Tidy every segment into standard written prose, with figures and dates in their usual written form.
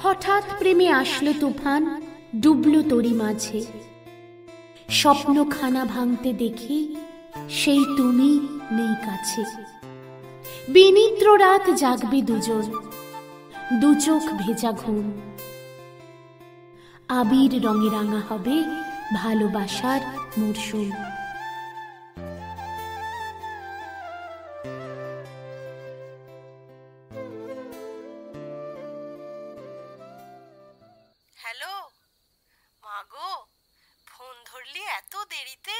হঠাৎ প্রেমে আসলো তুফান, ডুবলো তোরি মাঝে। স্বপ্নখানা ভাঙতে দেখি সেই তুমি নেই কাছে। বিনিদ্র রাত জাগবে দুজন, দু চোখ ভেজা ঘুম। আবির রঙে রাঙা হবে ভালোবাসার মরশুম। হ্যালো মাগো, ফোন ধরলি এত দেরিতে?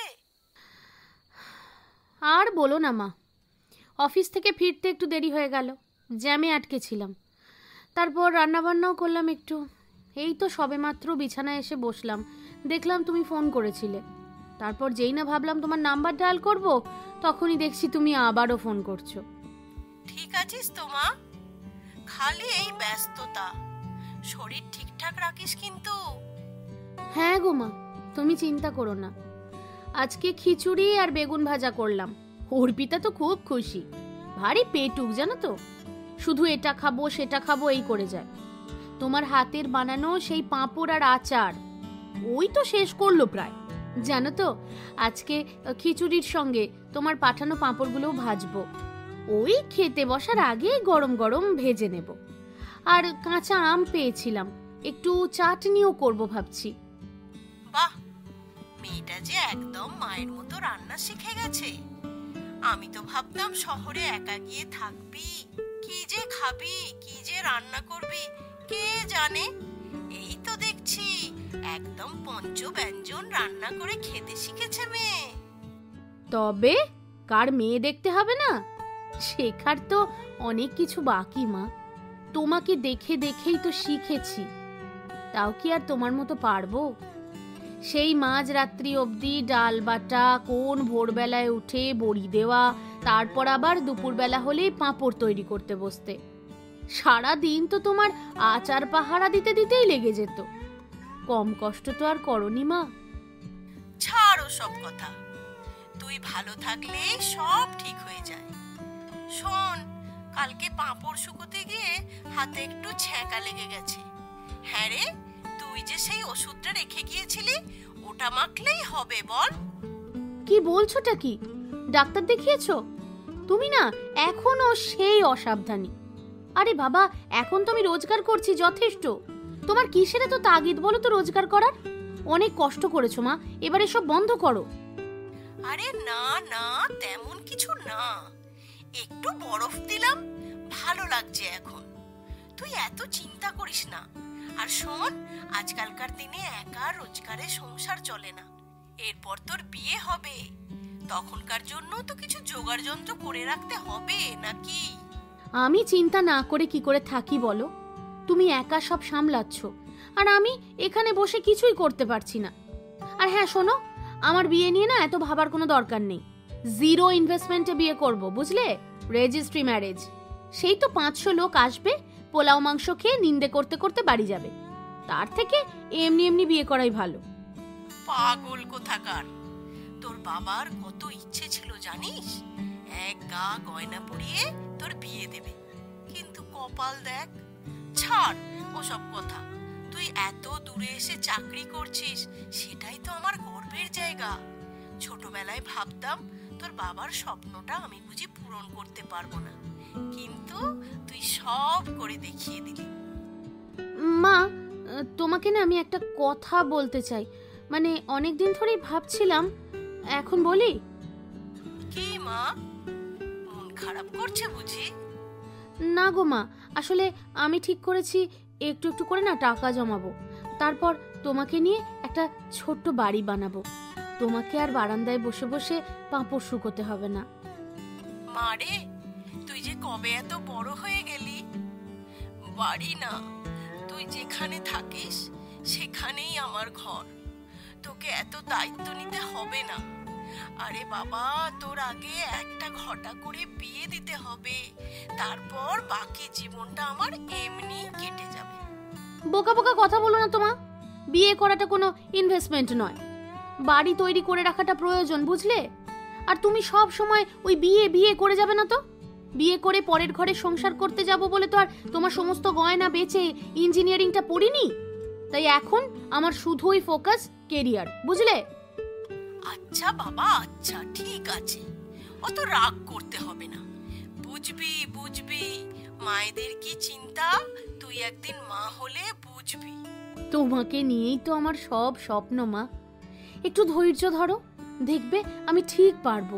আর বলো না মা, অফিস থেকে ফিরতে একটু দেরি হয়ে গেল, জ্যামে আটকে ছিলাম। তারপর রান্নাবান্নাও করলাম একটু। এই তো সবেমাত্র বিছানায় এসে বসলাম, দেখলাম তুমি ফোন করেছিলে। তারপর যেই না ভাবলাম তোমার নাম্বার ডায়াল করব, তখনই দেখছি তুমি আবারও ফোন করছো। ঠিক আছিস তো মা? খালি এই ব্যস্ততা, শরীর ঠিকঠাক রাখিস কিন্তু। হ্যাঁ গো মা, তুমি চিন্তা করো না। আজকে খিচুড়ি আর বেগুন ভাজা করলাম। অর্পিতা তো খুব খুশি, ভারী পেটুক জানো তো, শুধু এটা খাবো সেটা খাবো এই করে যায়। তোমার হাতের বানানো সেই পাঁপড় আর আচার ওই তো শেষ করলো প্রায়। জানো তো, আজকে খিচুড়ির সঙ্গে তোমার পাঠানো পাঁপড়গুলোও ভাজবো। ওই খেতে বসার আগে গরম গরম ভেজে নেব। আর কাঁচা আম পেয়েছিলাম, একটু চাটনিও করব ভাবছি। বাহ, মেয়েটা যে একদম মায়ের মতো রান্না শিখে গেছে। আমি তো ভাবতাম শহরে একা গিয়ে থাকবি, কি যে খাবি, কি যে রান্না করবি কে জানে। এই তো দেখছি একদম পঞ্চব্যঞ্জন রান্না করে খেতে শিখেছে মেয়ে। তবে কার মেয়ে দেখতে হবে না, শেখার তো অনেক কিছু বাকি মা। তোমাকে দেখে দেখেই তো শিখেছি, তাও কি আর তোমার মতো পারবো? সেই মাঝ রাত্রি অবধি ডাল বাটা, কোন ভোরবেলায় উঠে বড়ি দেওয়া, তারপর আবার দুপুরবেলা হলেই পাঁপড় তৈরি করতে বসতে। সারা দিন তো তোমার আচার পাহারা দিতে দিতেই লেগে যেত। কম কষ্ট তো আর করনি মা। ছাড় সব কথা, তুই ভালো থাকলে সব ঠিক হয়ে যায়। শোন, কালকে পাঁপড় শুকোতে গিয়ে হাতে একটু ছ্যাঁকা লেগে গেছে। হ্যাঁ রে, তুই যে সেই ওষুধটা রেখে গিয়েছিলি, ওটা মাখলেই হবে বল। কি বলছোটা কি? ডাক্তার দেখিয়েছো? তুমি না এখনো সেই অসাবধানী। আরে বাবা, এখন তো আমি রোজগার করছি যথেষ্ট। তোমার কিসের তো তাগিদ বলো তো রোজগার করার? অনেক কষ্ট করেছো মা, এবারে সব বন্ধ করো। আরে না না, তেমন কিছু না, একটু বরফ দিলাম, ভালো লাগছে এখন। তুই এত চিন্তা করিস না। আর শোন, আজকালকার দিনে একা রোজগারে সংসার চলে না। এরপর তোর বিয়ে হবে, তখনকার জন্য তো কিছু জোগাড় যন্ত্র করে রাখতে হবে নাকি? আমি চিন্তা না করে কি করে থাকি বলো? তুমি একা সব সামলাচ্ছ, আর আমি এখানে বসে কিছুই করতে পারছি না। আর হ্যাঁ শোনো, আমার বিয়ে নিয়ে না এত ভাবার কোনো দরকার নেই। জিরো ইনভেস্টমেন্টে বিয়ে করব, বুঝলে? Registry marriage. সেই তো 500 লোক আসবে, পোলাও মাংস খেয়ে নিন্দে করতে করতে বাড়ি যাবে। তার থেকে এমনি এমনি বিয়ে করাই ভালো। পাগল কোথাকার, তোর বাবার কত ইচ্ছে ছিল জানিস, এক গা গয়না পরিয়ে তোর বিয়ে দেবে, কিন্তু কপাল দেখ। ছাড় ওসব কথা, তুই এত দূরে এসে চাকরি করছিস, সেটাই তো আমার গর্বের জায়গা। ছোটবেলায় ভাবতাম তোর বাবার স্বপ্নটা আমি বুঝি পূরণ করতে পারবো না, কিন্তু তুই সব করে দেখিয়ে দিলি। মা, তোমাকে না আমি একটা কথা বলতে চাই, মানে অনেকদিন ধরেই ভাবছিলাম, এখন বলি? কি মা, মন খারাপ করছে বুঝি? না গো মা, আসলে আমি ঠিক করেছি একটু একটু করে না টাকা জমাবো, তারপর তোমাকে নিয়ে একটা ছোট্ট বাড়ি বানাবো। তোমাকে আর বারান্দায় বসে বসে পাঁপড় শুকোতে হবে না। মারে, তুই যে কবে এত বড় হয়ে গেলি। বাড়ি না, তুই যেখানে থাকিস সেখানেই আমার ঘর। তোকে এত দায়িত্ব নিতে হবে না। আরে বাবা, তোর আগে একটা ঘটা করে বিয়ে দিতে হবে, তারপর বাকি জীবনটা আমার এমনি কেটে যাবে। বোকা বোকা কথা বলো না তোমা। বিয়ে করাটা কোনো ইনভেস্টমেন্ট নয়, বাড়ি তৈরি করে রাখাটা প্রয়োজন, বুঝলে? আর তুমি সব সময় ওই বিয়ে বিয়ে করে যাবে না তো। বিয়ে করে পরের ঘরে সংসার করতে যাব বলে তো আর তোমার সমস্ত গয়না বেচে ইঞ্জিনিয়ারিংটা পড়িনি। তাই এখন আমার শুধুই ফোকাস কেরিয়ার, বুঝলে? আচ্ছা বাবা, আচ্ছা ঠিক আছে, অত রাগ করতে হবে না। বুঝবি বুঝবি, মায়েদের কি চিন্তা, তুই একদিন মা হলে বুঝবি। তোমাকে নিয়েই তো আমার সব স্বপ্ন মা। একটু ধৈর্য ধরো, দেখবে আমি ঠিক পারবো।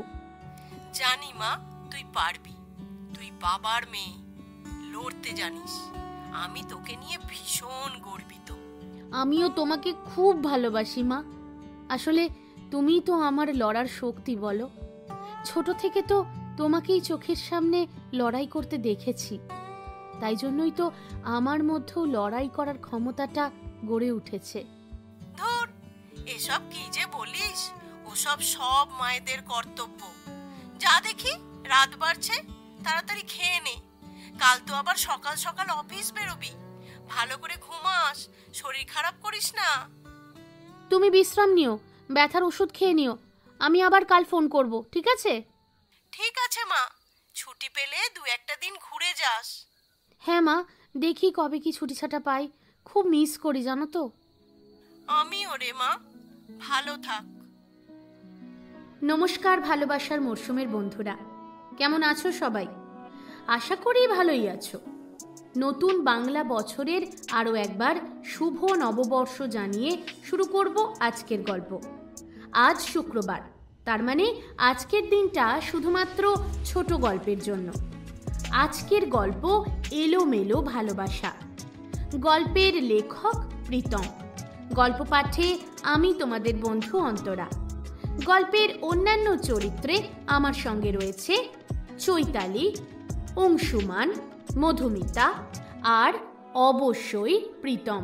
জানি মা, তুই পারবি। তুই বাবার মেয়ে, লড়তে জানিস। আমি তোকে নিয়ে ভীষণ গর্বিত। আমিও তোমাকে খুব ভালোবাসি মা। আসলে তুমিই তো আমার লড়ার শক্তি, বলো। ছোট থেকে তো তোমাকেই চোখের সামনে লড়াই করতে দেখেছি, তাই জন্যই তো আমার মধ্যেও লড়াই করার ক্ষমতাটা গড়ে উঠেছে। ধুর, এসব কি যে বলিস, ওসব সব মায়েদের কর্তব্য। যা দেখি রাত বাড়ছে, তাড়াতাড়ি খেয়ে নে। কাল তো আবার সকাল সকাল অফিস বেরোবি। ভালো করে ঘুমাস, শরীর খারাপ করিস না। তুমি বিশ্রাম নিও, ব্যথার ওষুধ খেয়ে নিও। আমি আবার কাল ফোন করব, ঠিক আছে? ঠিক আছে মা, ছুটি পেলে 2-1 দিন ঘুরে যাস। হ্যাঁ মা, দেখি কবে কি ছুটি ছাটা পাই। খুব মিস করি, জানো তো। আমিও রে মা, ভালো থাক। নমস্কার ভালোবাসার মরশুমের বন্ধুরা, কেমন আছো সবাই? আশা করি ভালোই আছো। নতুন বাংলা বছরের আরও একবার শুভ নববর্ষ জানিয়ে শুরু করব আজকের গল্প। আজ শুক্রবার, তার মানে আজকের দিনটা শুধুমাত্র ছোট গল্পের জন্য। আজকের গল্প এলোমেলো ভালোবাসা। গল্পের লেখক প্রীতম, গল্প পাঠে আমি তোমাদের বন্ধু অন্তরা। গল্পের অন্যান্য চরিত্রে আমার সঙ্গে রয়েছে চৈতালি, অংশুমান, মধুমিতা আর অবশ্যই প্রীতম।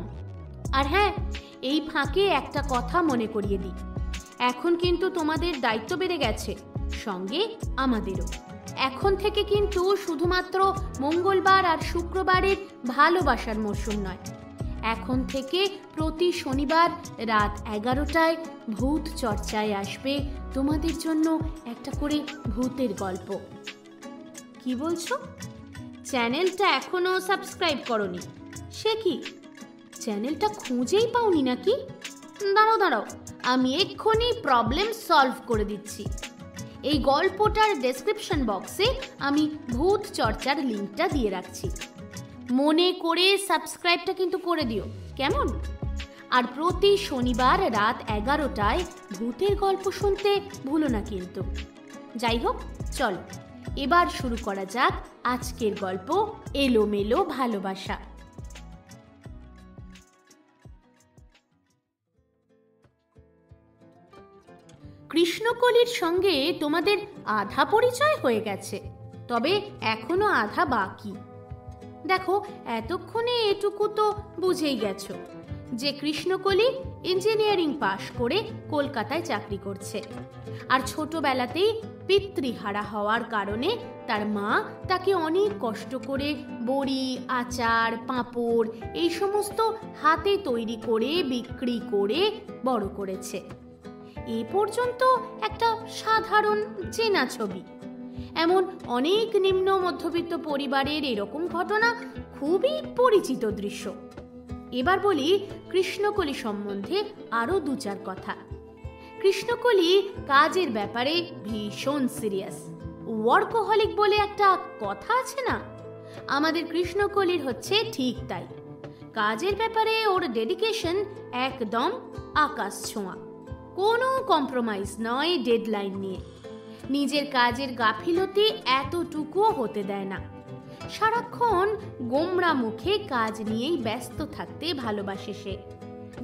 আর হ্যাঁ, এই ফাঁকে একটা কথা মনে করিয়ে দিই, এখন কিন্তু তোমাদের দায়িত্ব বেড়ে গেছে, সঙ্গে আমাদেরও। এখন থেকে কিন্তু শুধুমাত্র মঙ্গলবার আর শুক্রবারের ভালোবাসার মরশুম নয়, এখন থেকে প্রতি শনিবার রাত 11টায় ভূত চর্চায় আসবে তোমাদের জন্য একটা করে ভূতের গল্প। কি বলছো? চ্যানেলটা এখনো সাবস্ক্রাইব করনি? সে কি, চ্যানেলটা খুঁজেই পাওনি নাকি? দাঁড়াও দাঁড়াও, আমি এক্ষুনি প্রবলেম সলভ করে দিচ্ছি। এই গল্পটার ডেসক্রিপশন বক্সে আমি ভূত চর্চার লিঙ্কটা দিয়ে রাখছি। মনে করে সাবস্ক্রাইবটা কিন্তু করে দিও, কেমন? আর প্রতি শনিবার রাত 11টায় ভূতের গল্প শুনতে ভুলো না কিন্তু। যাই হোক, চলো এবার শুরু করা যাক আজকের গল্প এলোমেলো ভালোবাসা। কৃষ্ণকলির সঙ্গে তোমাদের আধা পরিচয় হয়ে গেছে, তবে এখনো আধা বাকি। দেখো, এতক্ষণে এটুকু তো বুঝেই গেছো যে কৃষ্ণকলি ইঞ্জিনিয়ারিং পাশ করে কলকাতায় চাকরি করছে। আর ছোটবেলাতেই পিতৃহারা হওয়ার কারণে তার মা তাকে অনেক কষ্ট করে বড়ি, আচার, পাঁপড় এই সমস্ত হাতে তৈরি করে বিক্রি করে বড় করেছে। এ পর্যন্ত একটা সাধারণ চেনা ছবি। এমন অনেক নিম্ন মধ্যবিত্ত পরিবারের এরকম ঘটনা খুবই পরিচিত দৃশ্য। এবার বলি কৃষ্ণকলি সম্বন্ধে আরো 2-4 কথা। কৃষ্ণকলি কাজের ব্যাপারে ভীষণ সিরিয়াস, ওয়ার্কোহলিক বলে একটা কথা আছে না, আমাদের কৃষ্ণকলির হচ্ছে ঠিক তাই। কাজের ব্যাপারে ওর ডেডিকেশন একদম আকাশ ছোঁয়া, কোনো কম্প্রোমাইজ নয় ডেডলাইন নিয়ে। নিজের কাজের গাফিলতি এতটুকুও হতে দেয় না। সারাক্ষণ গোমরা মুখে কাজ নিয়েই ব্যস্ত থাকতে ভালোবাসে সে।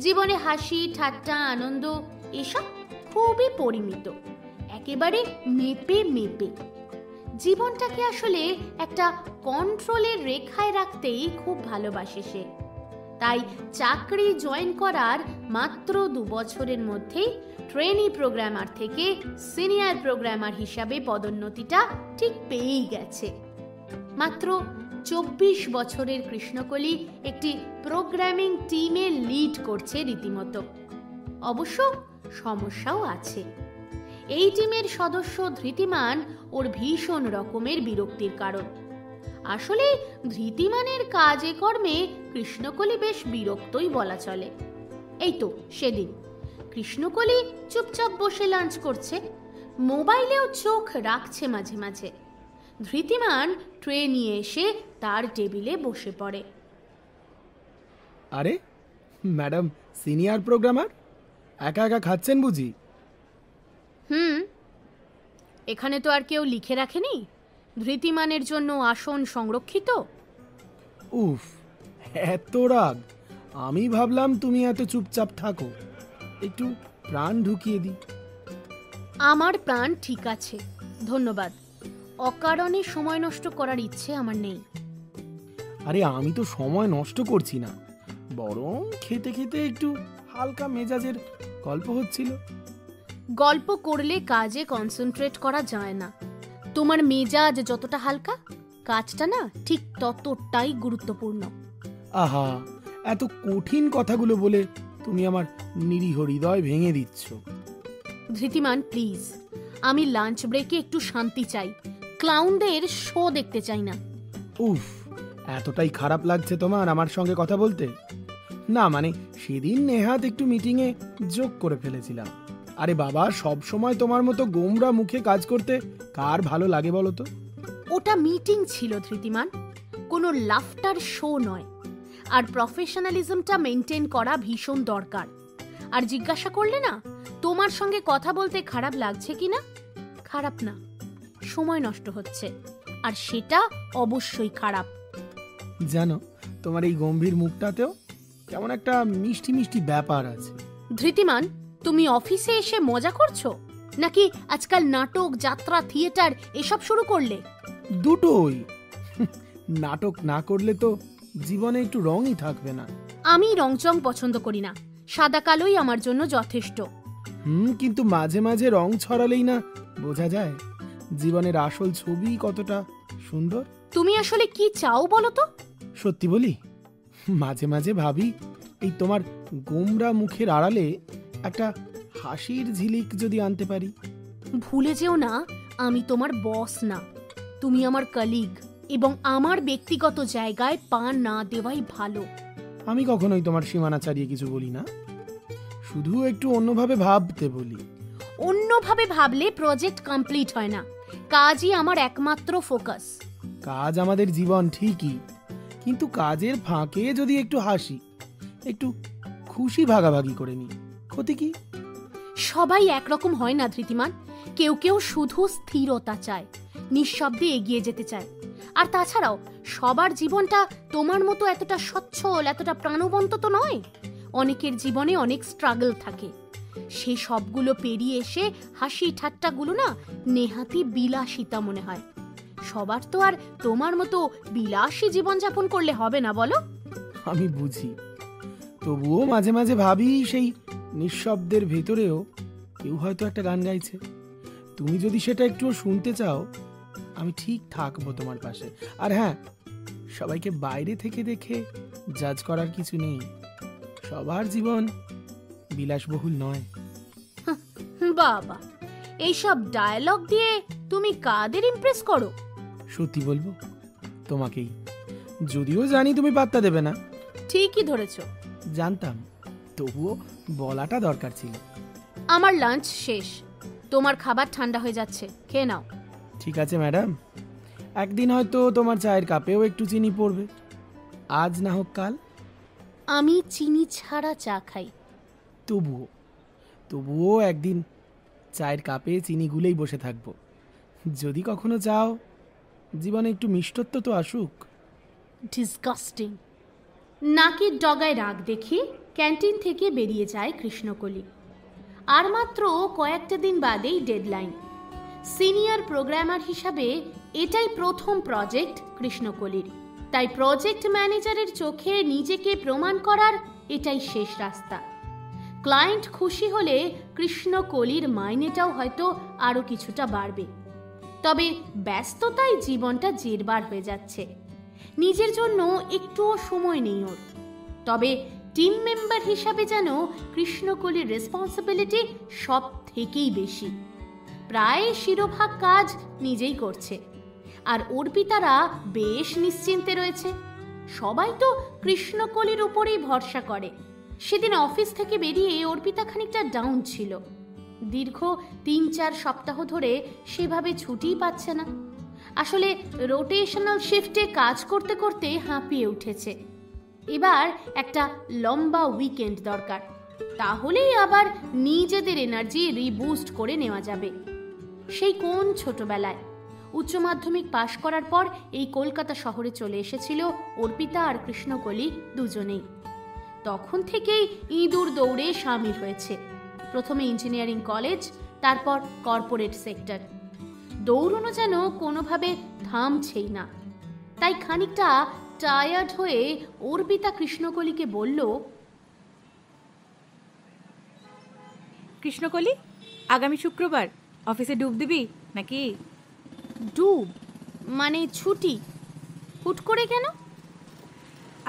জীবনে হাসি, ঠাট্টা, আনন্দ এসব খুবই পরিমিত, একেবারে মেপে মেপে। জীবনটাকে আসলে একটা কন্ট্রোলের রেখায় রাখতেই খুব ভালোবাসে সে। তাই চাকরি জয়েন করার মাত্র 2 বছরের মধ্যেই ট্রেনি প্রোগ্রামার থেকে সিনিয়র প্রোগ্রামার হিসাবে পদোন্নতিটা ঠিক পেয়েই গেছে। মাত্র 24 বছরের কৃষ্ণকলি একটি প্রোগ্রামিং টিমে লিড করছে রীতিমতো। অবশ্য সমস্যাও আছে। এই টিমের সদস্য ধৃতিমান ওর ভীষণ রকমের বিরক্তির কারণ। আসলে ধৃতিমানের কাজে কর্মে কৃষ্ণকলি বেশ বিরক্তই বলা চলে। এই তো সেদিন কৃষ্ণকলি চুপচাপ বসে লাঞ্চ করছে, মোবাইলেও চোখ রাখছে মাঝে মাঝে। ধৃতিমান ট্রে নিয়ে এসে তার টেবিলে বসে পড়ে। আরে ম্যাডাম সিনিয়র প্রোগ্রামার, একা একা খাচ্ছেন বুঝি? এখানে তো আর কেউ লিখে রাখেনি ধৃতিমানের জন্য আসন সংরক্ষিত। উফ, এত রাগ! আমি ভাবলাম তুমি এত চুপচাপ থাকো, একটু প্রাণ ঢুকিয়ে দিই। আমার প্রাণ ঠিক আছে, ধন্যবাদ। অকারণে সময় নষ্ট করার ইচ্ছে আমার নেই। আরে আমি তো সময় নষ্ট করছি না, বরং খেতে খেতে একটু হালকা মেজাজের গল্প হচ্ছিল। গল্প করলে কাজে কনসেন্ট্রেট করা যায় না। তোমার মেজাজ যতটা হালকা, কাজটা না ঠিক ততটাই গুরুত্বপূর্ণ। আহা, এত কঠিন কথাগুলো বলে তুমি আমার নিরীহ হৃদয় ভেঙে দিচ্ছ। ধৃতিমান প্লিজ, আমি লাঞ্চ ব্রেকে একটু শান্তি চাই, ক্লাউনদের শো দেখতে চাই না। উফ, এতটাই খারাপ লাগছে তোমার আমার সঙ্গে কথা বলতে? না মানে সেদিন নেহাত একটু মিটিংয়ে যোগ করে ফেলেছিলাম। আরে বাবা, সব সময় তোমার মতো গোমরা মুখে কাজ করতে কার ভালো লাগে বলো তো? ওটা মিটিং ছিল ধৃতিমান, কোনো লাফটার শো নয়। আর প্রফেশনালিজমটা মেনটেন করা ভীষণ দরকার। আর জিজ্ঞাসা করলে না তোমার সঙ্গে কথা বলতে খারাপ লাগছে কিনা? খারাপ না, সময় নষ্ট হচ্ছে, আর সেটা অবশ্যই খারাপ। জানো, তোমার এই গম্ভীর মুখটাতেও কেমন একটা মিষ্টি মিষ্টি ব্যাপার আছে। ধৃতিমান, তুমি অফিসে এসে মজা করছো নাকি আজকাল নাটক, যাত্রা, থিয়েটার এসব শুরু করলে? দুটোই। নাটক না করলে তো জীবনে একটু রঙই থাকবে না। আমি রংচং পছন্দ করি না, সাদা কালোই আমার জন্য যথেষ্ট। কিন্তু মাঝে মাঝে রং ছড়ালেই না বোঝা যায় জীবনের আসল ছবি কতটা সুন্দর। তুমি আসলে কি চাও বলো তো? সত্যি বলি, মাঝে মাঝে ভাবি এই তোমার গোমরা মুখের আড়ালে একটা হাসির ঝিলিক যদি আনতে পারি। ভুলে যেও না, আমি তোমার বস না, তুমি আমার কলিগ, এবং আমার ব্যক্তিগত জায়গায় পা না দেওয়াই ভালো। আমি কখনোই তোমার সীমানা ছাড়িয়ে কিছু বলি না, শুধু একটু অন্যভাবে ভাবতে বলি। অন্যভাবে ভাবলে প্রজেক্ট কমপ্লিট হয় না। কাজই আমার একমাত্র ফোকাস। কাজ আমাদের জীবন ঠিকই, কিন্তু কাজের ফাঁকে যদি একটু হাসি, একটু খুশি ভাগাভাগি করে নি, ক্ষতি কি? সবাই একরকম হয় না ধৃতিমান। কেউ কেউ শুধু স্থিরতা চায়, নিঃশব্দে এগিয়ে যেতে চায়। আর তাছাড়াও সবার জীবনটা তোমার মতো এতটা সচ্ছল, এতটা প্রাণবন্ত তো নয়। অনেকের জীবনে অনেক স্ট্রাগল থাকে, সে সবগুলো পেরিয়ে এসে হাসি ঠাট্টাগুলো না নেহাতি বিলাসিতা মনে হয়। সবার তো আর তোমার মতো বিলাসী জীবনযাপন করলে হবে না বলো? আমি বুঝি, তবুও মাঝে মাঝে ভাবি সেই নিঃশব্দের ভেতরেও কেউ হয়তো একটা গান গাইছে। তুমি যদি সেটা একটু শুনতে চাও, আমি ঠিক থাকবো তোমার পাশে। আর হ্যাঁ, সবাইকে বাইরে থেকে দেখে জাজ করার কিছু নেই, সবার জীবন বিলাসবহুল নয়। বাবা, এইসব ডায়লগ দিয়ে তুমি কাদের ইমপ্রেস করো? সত্যি বলবো, তোমাকেই। যদিও জানি তুমি পাত্তা দেবে না। ঠিকই ধরেছো। জানতাম, তবুও বলাটা দরকার ছিল। আমার লাঞ্চ শেষ, তোমার খাবার ঠান্ডা হয়ে যাচ্ছে, খেয়ে নাও। ঠিক আছে ম্যাডাম, একদিন হয়তো তোমার চায়ের কাপেও একটু চিনি পড়বে, আজ না হোক কাল। আমি চিনি ছাড়া চা খাই। তবুও একদিন চায়ের কাপে চিনি গুলেই বসে থাকবো। যদি কখনো চাও, জীবনে একটু মিষ্টত্ব তো আসুক। ডিসগাস্টিং। নাকের ডগায় রাগ দেখে ক্যান্টিন থেকে বেরিয়ে যায় কৃষ্ণকলি। আর মাত্র কয়েকটা দিন বাদেই ডেডলাইন। সিনিয়র প্রোগ্রামার হিসাবে এটাই প্রথম প্রজেক্ট কৃষ্ণকলির, তাই প্রজেক্ট ম্যানেজারের চোখে নিজেকে প্রমাণ করার এটাই শেষ রাস্তা। ক্লায়েন্ট খুশি হলে কৃষ্ণকলির মাইনেটাও হয়তো আরো কিছুটা বাড়বে। তবে ব্যস্ততায় জীবনটা জেরবার হয়ে যাচ্ছে, নিজের জন্য একটুও সময় নেই ওর। তবে টিম মেম্বার হিসাবে যেন কৃষ্ণকলির রেসপন্সিবিলিটি সব থেকেই বেশি। প্রায় শিরোভাগ কাজ নিজেই করছে, আর অর্পিতারা বেশ নিশ্চিন্তে রয়েছে। সবাই তো কৃষ্ণকলির উপরেই ভরসা করে। সেদিন অফিস থেকে বেরিয়ে অর্পিতা খানিকটা ডাউন ছিল। দীর্ঘ ৩-৪ সপ্তাহ ধরে সেভাবে ছুটিই পাচ্ছে না। আসলে রোটেশনাল শিফটে কাজ করতে করতে হাঁপিয়ে উঠেছে। এবার একটা লম্বা উইকেন্ড দরকার, তাহলেই আবার নিজেদের এনার্জি রিবুস্ট করে নেওয়া যাবে। সেই কোন ছোটবেলায় উচ্চ মাধ্যমিক পাশ করার পর এই কলকাতা শহরে চলে এসেছিল অর্পিতা আর কৃষ্ণকলি দুজনেই। তখন থেকেই ইঁদুর দৌড়ে সামিল হয়েছে। প্রথমে ইঞ্জিনিয়ারিং কলেজ, তারপর কর্পোরেট সেক্টর। দৌড়ানো যেন কোনোভাবে থামছেই না। তাই খানিকটা টায়ার্ড হয়ে অর্পিতা কৃষ্ণকলিকে বলল, কৃষ্ণকলি, আগামী শুক্রবার অফিসে ডুব দিবি নাকি? ডুব মানে ছুটি? হুট করে কেন?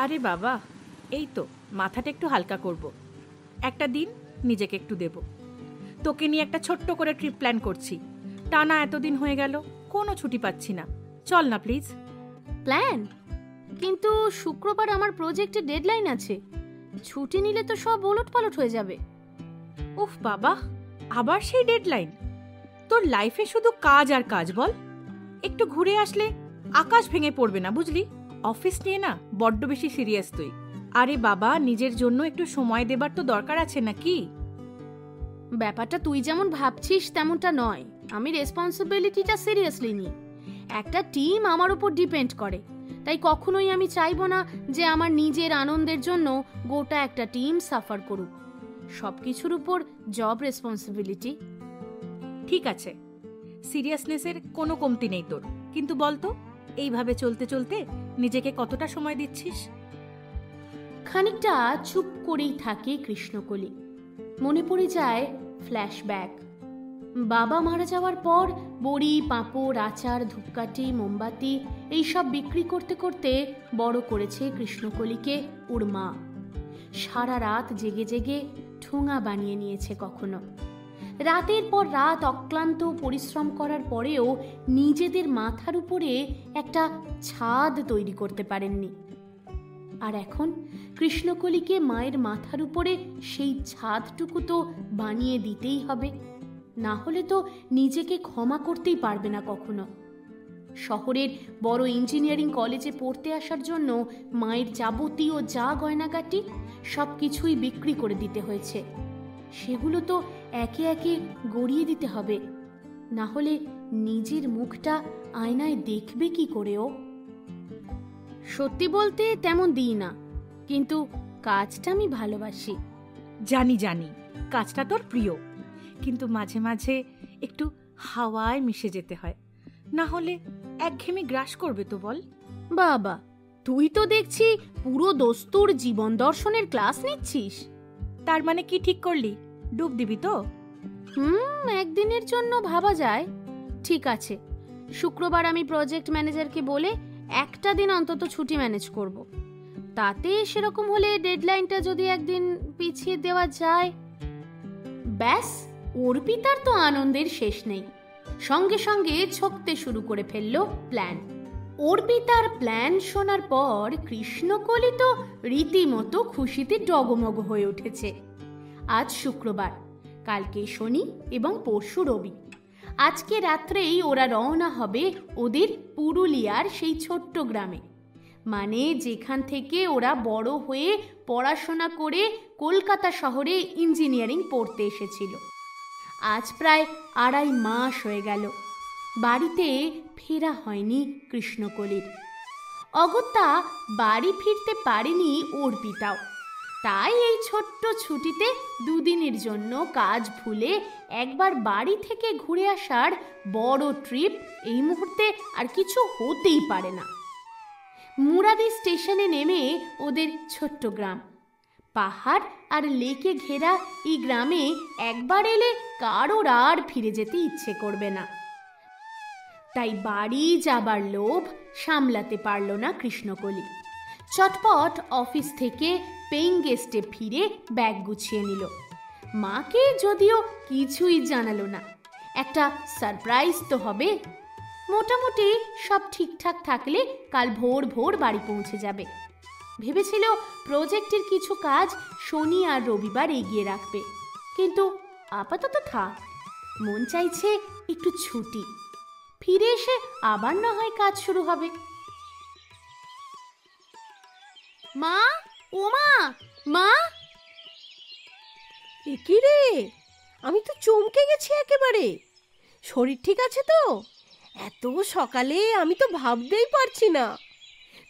আরে বাবা, এই তো মাথাটা একটু হালকা করব, একটা দিন নিজেকে একটু দেব। তোকে নিয়ে একটা ছোট্ট করে ট্রিপ প্ল্যান করছি। টানা এতদিন হয়ে গেল, কোনো ছুটি পাচ্ছি না। চল না প্লিজ। প্ল্যান? কিন্তু শুক্রবার আমার প্রজেক্টের ডেডলাইন আছে। ছুটি নিলে তো সব ওলটপালট হয়ে যাবে। উফ বাবা, আবার সেই ডেডলাইন? তোর লাইফে শুধু কাজ আর কাজ বল। একটু ঘুরে আসলে আকাশ ভেঙে পড়বে না, বুঝলি? অফিস নিয়ে না বড্ড বেশি সিরিয়াস তুই। আরে বাবা, নিজের জন্য একটু সময় দেবার তো দরকার আছে নাকি? ব্যাপারটা তুই যেমন ভাবছিস তেমনটা নয়। আমি রেসপন্সিবিলিটিটা সিরিয়াসলি নিই। একটা টিম আমার উপর ডিপেন্ড করে, তাই কখনোই আমি চাইবো না যে আমার নিজের আনন্দের জন্য গোটা একটা টিম সাফার করুক। সবকিছুর উপর জব রেসপন্সিবিলিটি। ঠিক আছে, সিরিয়াসনেসের কোনো কমতি নেই তোর, কিন্তু বলতো এইভাবে চলতে চলতে নিজেকে কতটা সময় দিচ্ছিস? খানিকটা চুপ করেই থাকে কৃষ্ণকলি। মনে পড়ে যায় ফ্ল্যাশব্যাক। বাবা মারা যাওয়ার পর বড়ি, পাঁপড়, আচার, ধূপকাঠি, মোমবাতি এইসব বিক্রি করতে করতে বড় করেছে কৃষ্ণকলিকে ওর মা। সারা রাত জেগে জেগে ঠোঙা বানিয়ে নিয়েছে। কখনো রাতের পর রাত অক্লান্ত পরিশ্রম করার পরেও নিজেদের মাথার উপরে একটা ছাদ তৈরি করতে পারেননি। আর এখন কৃষ্ণকলিকে মায়ের মাথার উপরে সেই ছাদটুকু তো বানিয়ে দিতেই হবে, না হলে তো নিজেকে ক্ষমা করতেই পারবে না কখনো। শহরের বড় ইঞ্জিনিয়ারিং কলেজে পড়তে আসার জন্য মায়ের যাবতীয় যা গয়নাগাটি সব কিছুই বিক্রি করে দিতে হয়েছে। সেগুলো তো একে একে গড়িয়ে দিতে হবে, না হলে নিজের মুখটা আয়নায় দেখবে কি করে ও? সত্যি বলতে তেমন দিই না, কিন্তু কাজটা আমি ভালোবাসি। জানি জানি, কাজটা তোর প্রিয়, কিন্তু মাঝে মাঝে একটু হাওয়ায় মিশে যেতে হয়, না হলে একঘেয়েমি গ্রাস করবে তো বল। বাবা, তুই তো দেখছি পুরো দস্তুর জীবন দর্শনের ক্লাস নিচ্ছিস। তার মানে কি ঠিক করলি, ডুব দিবি তো? একদিনের জন্য ভাবা যায়। ঠিক আছে, শুক্রবার আমি প্রজেক্ট ম্যানেজারকে বলে একটা দিন অন্তত ছুটি ম্যানেজ করব। তাতে সেরকম হলে ডেডলাইনটা যদি একদিন পিছিয়ে দেওয়া যায়। ব্যাস, অর্পিতার তো আনন্দের শেষ নেই। সঙ্গে সঙ্গে ছকতে শুরু করে ফেললো প্ল্যান। অর্পিতার প্ল্যান শোনার পর কৃষ্ণকলি তো রীতিমতো খুশিতে ডগমগ হয়ে উঠেছে। আজ শুক্রবার, কালকে শনি এবং পরশু রবি। আজকে রাত্রেই ওরা রওনা হবে ওদের পুরুলিয়ার সেই ছোট্ট গ্রামে, মানে যেখান থেকে ওরা বড় হয়ে পড়াশোনা করে কলকাতা শহরে ইঞ্জিনিয়ারিং পড়তে এসেছিল। আজ প্রায় 2.5 মাস হয়ে গেল বাড়িতে ফেরা হয়নি কৃষ্ণকলির। অগত্যা বাড়ি ফিরতে পারেনি অর্পিতাও। তাই এই ছোট্ট ছুটিতে 2 দিনের জন্য কাজ ভুলে একবার বাড়ি থেকে ঘুরে আসার বড় ট্রিপ এই মুহূর্তে আর কিছু হতেই পারে না। মুরাদি স্টেশনে নেমে ওদের ছোট্ট গ্রাম। পাহাড় আর লেকে ঘেরা এই গ্রামে একবার এলে কারোর আর ফিরে যেতে ইচ্ছে করবে না। তাই বাড়ি যাবার লোভ সামলাতে পারল না কৃষ্ণকলি। চটপট অফিস থেকে পেইং গেস্টে ফিরে ব্যাগ গুছিয়ে নিল। মাকে যদিও কিছুই জানালো না, একটা সারপ্রাইজ তো হবে। মোটামুটি সব ঠিকঠাক থাকলে কাল ভোর ভোর বাড়ি পৌঁছে যাবে। ভেবেছিল প্রজেক্টের কিছু কাজ শনি আর রবিবার এগিয়ে রাখবে, কিন্তু আপাতত থাক। মন চাইছে একটু ছুটি, ফিরে এসে আবার না হয় কাজ শুরু হবে। মা, ও মা, মা! এ কি রে, আমি তো চমকে গেছি একেবারে। শরীর ঠিক আছে তো? এত সকালে আমি তো ভাবতেই পারছি না।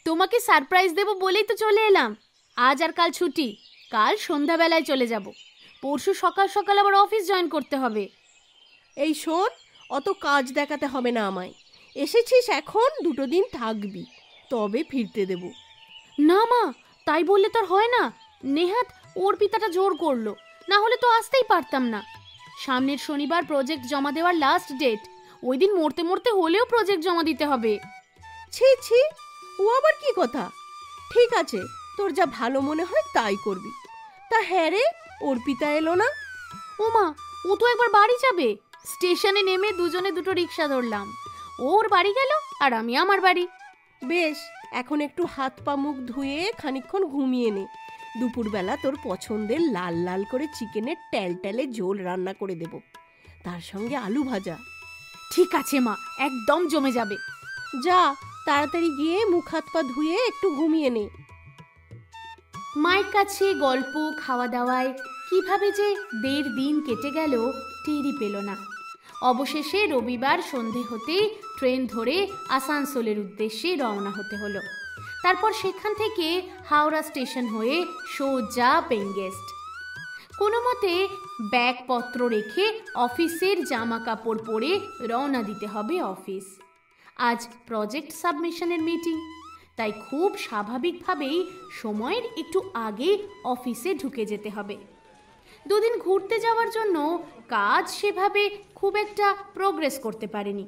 তোমাকে সারপ্রাইজ দেব বলেই তো চলে এলাম। আজ আর কাল ছুটি, কাল সন্ধ্যাবেলায় চলে যাব। পরশু সকাল সকাল আবার অফিস জয়েন করতে হবে। এই শোন, অত কাজ দেখাতে হবে না আমায়। এসেছিস এখন, 2 দিন থাকবি, তবে ফিরতে দেব। না মা, তাই বললে তো আর হয় না। নেহাত অর্পিতাটা জোর করলো, না হলে তো আসতেই পারতাম না। সামনের শনিবার প্রজেক্ট জমা দেওয়ার লাস্ট ডেট। ওই দিন মরতে মরতে হলেও প্রজেক্ট জমা দিতে হবে। ছি ছি, ও আবার কি কথা? ঠিক আছে, তোর যা ভালো মনে হয় তাই করবি। তা হ্যাঁ রে, অর্পিতা এলো না? ও মা, ও তো একবার বাড়ি যাবে। স্টেশনে নেমে দুজনে দুটো রিক্সা ধরলাম। ওর বাড়ি গেল আর আমি আমার বাড়ি। বেশ, এখন একটু হাত পা মুখ ধুয়ে খানিকক্ষণ ঘুমিয়ে নে। দুপুরবেলা তোর পছন্দের লাল লাল করে চিকেনের ট্যালট্যালে ঝোল রান্না করে দেব, তার সঙ্গে আলু ভাজা। ঠিক আছে মা, একদম জমে যাবে। যা, তাড়াতাড়ি গিয়ে মুখ হাত পা ধুয়ে একটু ঘুমিয়ে নে। মায়ের কাছে গল্প খাওয়া দাওয়ায় কিভাবে যে 1.5 দিন কেটে গেল টেরই পেল না। অবশেষে রবিবার সন্ধে হতেই ট্রেন ধরে আসানসোলের উদ্দেশ্যে রওনা হতে হলো। তারপর সেখান থেকে হাওড়া স্টেশন হয়ে সোজা পেইং গেস্ট। কোনো মতে ব্যাগপত্র রেখে অফিসের জামা কাপড় পরে রওনা দিতে হবে অফিস। আজ প্রজেক্ট সাবমিশনের মিটিং, তাই খুব স্বাভাবিকভাবেই সময়ের একটু আগে অফিসে ঢুকে যেতে হবে। 2 দিন ঘুরতে যাওয়ার জন্য কাজ সেভাবে খুব একটা প্রোগ্রেস করতে পারেনি,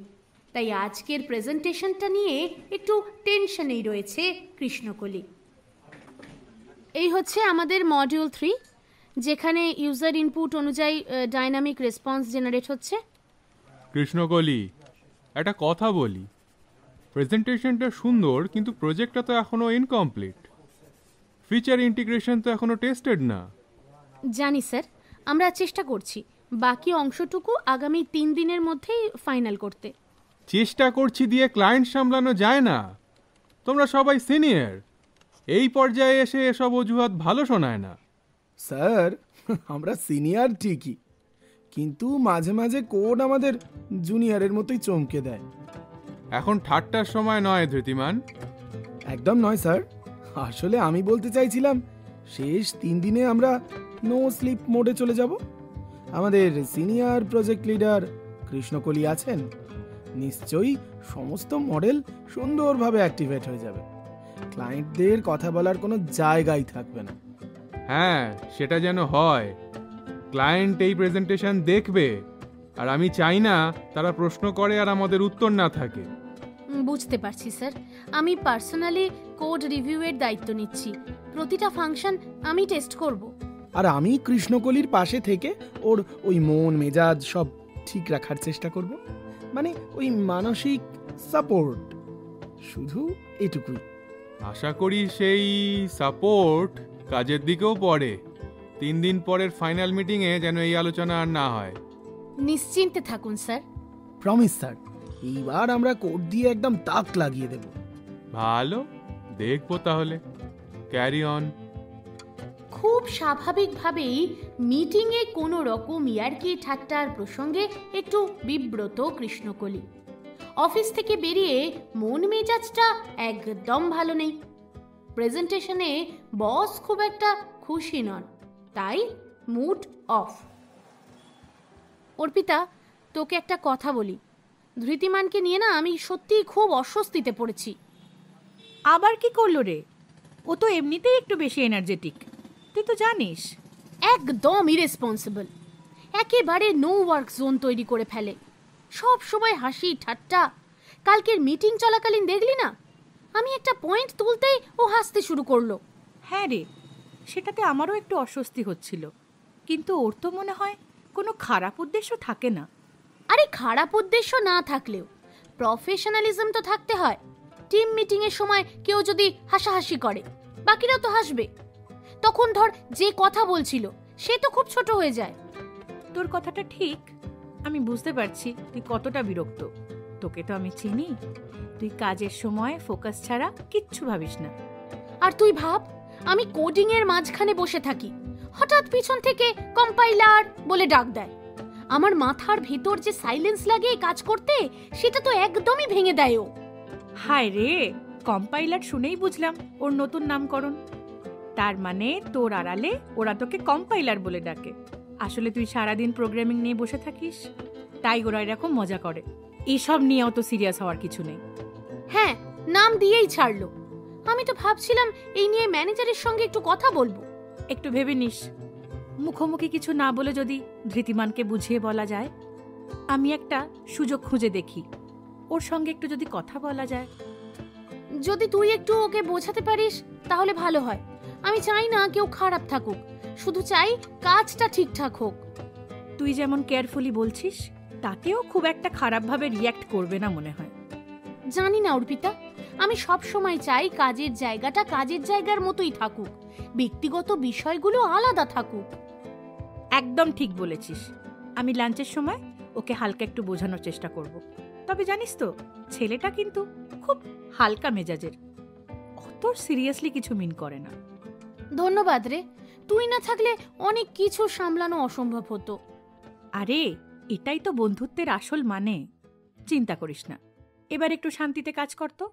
তাই আজকের প্রেজেন্টেশনটা নিয়ে একটু টেনশনেই রয়েছে কৃষ্ণকলি। এই হচ্ছে আমাদের মডিউল 3, যেখানে ইউজার ইনপুট অনুযায়ী ডাইনামিক রেসপন্স জেনারেট হচ্ছে। কৃষ্ণকলি, একটা কথা বলি। প্রেজেন্টেশনটা সুন্দর, কিন্তু প্রজেক্টটা তো এখনো ইনকমপ্লিট। ফিচার ইন্টিগ্রেশন তো এখনো টেস্টেড না। জানি স্যার, আমরা চেষ্টা করছি বাকি অংশটুকু আগামী 3 দিনের মধ্যেই ফাইনাল করতে। চেষ্টা করছি দিয়ে ক্লায়েন্ট সামলানো যায় না। তোমরা সবাই সিনিয়র, এই পর্যায়ে এসে এসব অজুহাত ভালো শোনায় না। স্যার, আমরা সিনিয়র ঠিকই, কিন্তু মাঝে মাঝে কোড আমাদের জুনিয়রের মতোই চমকে দেয়। এখন ঠাট্টার সময় নয় ধৃতিমান। একদম নয় স্যার, আসলে আমি বলতে চাইছিলাম শেষ 3 দিনে আমরা নো স্লিপ মোডে চলে যাব। আমাদের সিনিয়র প্রজেক্ট লিডার কৃষ্ণকলি আছেন, নিশ্চয়ই সমস্ত মডেল সুন্দরভাবে অ্যাক্টিভেট হয়ে যাবে। ক্লায়েন্টদের কথা বলার কোনো জায়গাই থাকবে না। হ্যাঁ, সেটা যেন হয়। ক্লায়েন্ট এই প্রেজেন্টেশন দেখবে, আর আমি চাই না তারা প্রশ্ন করে আর আমাদের উত্তর না থাকে। বুঝতে পারছি স্যার, আমি পার্সোনালি কোড রিভিউয়ের দায়িত্ব নিচ্ছি। প্রতিটা ফাংশন আমি টেস্ট করব। আর আমি কৃষ্ণকলির পাশে থেকে ওর ওই মন মেজাজ সব ঠিক রাখার চেষ্টা করব, মানে ওই মানসিক সাপোর্ট, শুধু এটুকুই। আশা করি সেই সাপোর্ট কাজের দিকেও পড়ে। 3 দিন পরের ফাইনাল মিটিংয়ে যেন এই আলোচনা আর না হয়। নিশ্চিন্তে থাকুন স্যার। প্রমিস স্যার, এইবার আমরা কোড দিয়ে একদম তাক লাগিয়ে দেব। ভালো, দেখবো তাহলে। Carry on. খুব স্বাভাবিকভাবেই মিটিংয়ে কোনো রকম ইয়ার্কি ঠাট্টার প্রসঙ্গে একটু বিব্রত কৃষ্ণকলি। অফিস থেকে বেরিয়ে মন মেজাজটা একদম ভালো নেই। প্রেজেন্টেশনে বস খুব একটা খুশি নন, তাই মুড অফ। অর্পিতা, তোকে একটা কথা বলি। ধৃতিমানকে নিয়ে না আমি সত্যিই খুব অস্বস্তিতে পড়েছি। আবার কি করলো রে? ও তো এমনিতেই একটু বেশি এনার্জেটিক, তুই তো জানিস। একদম ইরেসপন্সিবল, একেবারে নো ওয়ার্ক জোন তৈরি করে ফেলে। সব সময় হাসি ঠাট্টা। কালকের মিটিং চলাকালীন দেখলি না, আমি একটা পয়েন্ট তুলতেই ও হাসতে শুরু করলো। হ্যাঁ রে, সেটাতে আমারও একটু অস্বস্তি হচ্ছিল, কিন্তু ওর তো মনে হয় কোনো খারাপ উদ্দেশ্য থাকে না। আরে খারাপ উদ্দেশ্য না থাকলেও প্রফেশনালিজম তো থাকতে হয়। টিম মিটিং এর সময় কেউ যদি হাসাহাসি করে, বাকিরাও তো হাসবে। তখন ধর যে কথা বলছিল সে তো খুব ছোট হয়ে যায়। তোর কথাটা ঠিক, আমি বুঝতে পারছি তুই কতটা বিরক্ত। তোকে তো আমি চিনি, তুই কাজের সময় ফোকাস ছাড়া কিচ্ছু ভাবিস না। আর তুই ভাব, আমি কোডিং এর মাঝখানে বসে থাকি, হঠাৎ পিছন থেকে কম্পাইলার বলে ডাক দেয়। আমার মাথার ভেতর যে সাইলেন্স লাগে কাজ করতে, সেটা তো একদমই ভেঙে দেয় ও। হায় রে, কম্পাইলার শুনেই বুঝলাম ওর নতুন নামকরণ। তার মানে তোর আড়ালে ওরা তোকে কম্পাইলার বলে ডাকে। আসলে তুই সারাদিন প্রোগ্রামিং নিয়ে বসে থাকিস, তাই ওরা এরকম মজা করে। এসব নিয়ে অত সিরিয়াস হওয়ার কিছু নেই। হ্যাঁ, নাম দিয়েই ছাড়লো। আমি তো ভাবছিলাম এই নিয়ে ম্যানেজারের সঙ্গে একটু কথা বলবো। একটু ভেবে নিস, মুখোমুখি কিছু না বলে যদি ধৃতিমানকে বুঝিয়ে বলা যায়। আমি একটা সুযোগ খুঁজে দেখি, ওর সঙ্গে একটু যদি কথা বলা যায়। যদি তুই একটু ওকে বোঝাতে পারিস তাহলে ভালো হয়। আমি চাই না কেউ খারাপ থাকুক, শুধু চাই কাজটা ঠিকঠাক হোক। তুই যেমন কেয়ারফুলি বলছিস, তাতেও খুব একটা খারাপভাবে রিয়্যাক্ট করবে না মনে হয়। জানি না অর্পিতা, আমি সব সময় চাই কাজের জায়গাটা কাজের জায়গার মতোই থাকুক, ব্যক্তিগত বিষয়গুলো আলাদা থাকুক। একদম ঠিক বলেছিস। আমি লাঞ্চের সময় ওকে হালকা একটু বোঝানোর চেষ্টা করব। তবে জানিস তো, ছেলেটা কিন্তু খুব হালকা মেজাজের, অত সিরিয়াসলি কিছু মিন করে না। ধন্যবাদ রে, তুই না থাকলে অনেক কিছু সামলানো অসম্ভব হতো। আরে, এটাই তো বন্ধুত্বের আসল মানে। চিন্তা করিস না, এবার একটু শান্তিতে কাজ করতো।